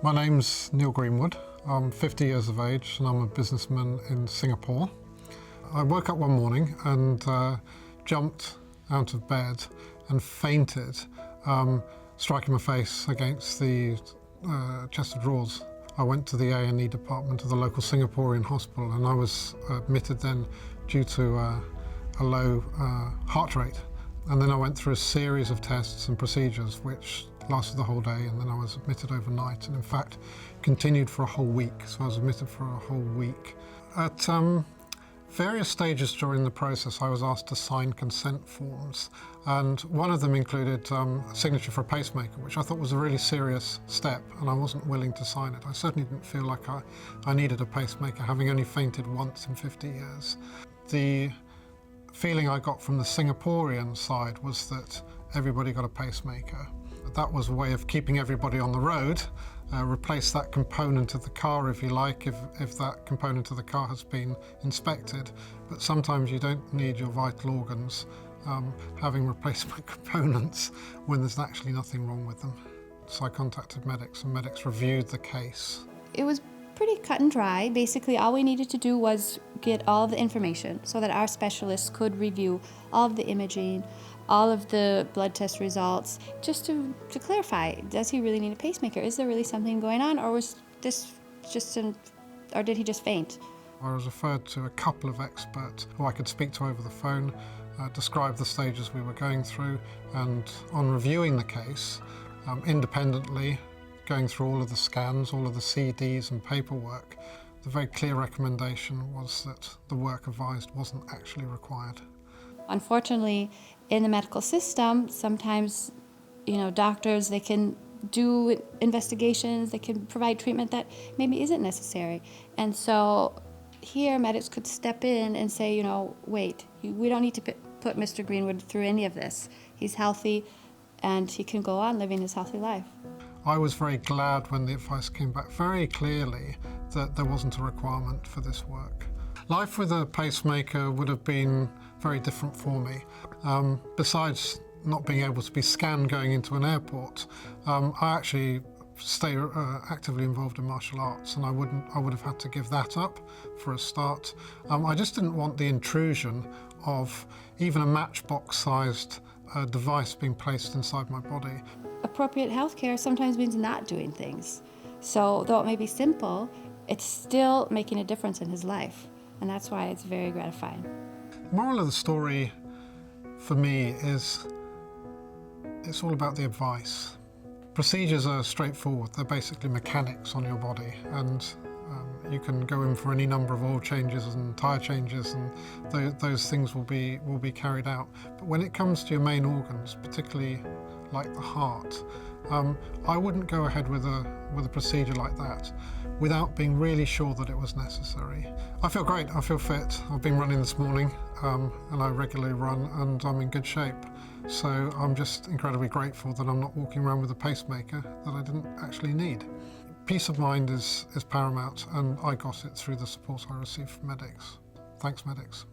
My name's Niall Greenwood. I'm 50 years of age and I'm a businessman in Singapore. I woke up one morning and jumped out of bed and fainted, striking my face against the chest of drawers. I went to the A&E department of the local Singaporean hospital and I was admitted then due to a low heart rate. And then I went through a series of tests and procedures which lasted the whole day, and then I was admitted overnight and in fact continued for a whole week. So I was admitted for a whole week. At various stages during the process I was asked to sign consent forms, and one of them included a signature for a pacemaker, which I thought was a really serious step and I wasn't willing to sign it. I certainly didn't feel like I needed a pacemaker, having only fainted once in 50 years. The feeling I got from the Singaporean side was that everybody got a pacemaker. That was a way of keeping everybody on the road, replace that component of the car, if you like, if that component of the car has been inspected. But sometimes you don't need your vital organs having replacement components when there's actually nothing wrong with them. So I contacted Medix and Medix reviewed the case. It was pretty cut and dry. Basically, all we needed to do was get all the information so that our specialists could review all of the imaging, all of the blood test results, just to clarify, does he really need a pacemaker? Is there really something going on, or was this just or did he just faint? I was referred to a couple of experts who I could speak to over the phone, describe the stages we were going through, and on reviewing the case, independently, going through all of the scans, all of the CDs and paperwork, the very clear recommendation was that the work advised wasn't actually required. Unfortunately, in the medical system, sometimes, doctors, they can do investigations, they can provide treatment that maybe isn't necessary. And so here, Medix could step in and say, wait, we don't need to put Mr. Greenwood through any of this. He's healthy and he can go on living his healthy life. I was very glad when the advice came back very clearly that there wasn't a requirement for this work. Life with a pacemaker would have been very different for me. Besides not being able to be scanned going into an airport, I actually stay actively involved in martial arts, and I would have had to give that up for a start. I just didn't want the intrusion of even a matchbox-sized device being placed inside my body. Appropriate healthcare sometimes means not doing things. So though it may be simple, it's still making a difference in his life, and that's why it's very gratifying. The moral of the story for me is it's all about the advice. Procedures are straightforward. They're basically mechanics on your body, and you can go in for any number of oil changes and tyre changes, and those things will be carried out. But when it comes to your main organs, particularly like the heart, I wouldn't go ahead with a procedure like that without being really sure that it was necessary. I feel great, I feel fit. I've been running this morning and I regularly run and I'm in good shape. So I'm just incredibly grateful that I'm not walking around with a pacemaker that I didn't actually need. Peace of mind is paramount, and I got it through the support I received from Medix. Thanks, Medix.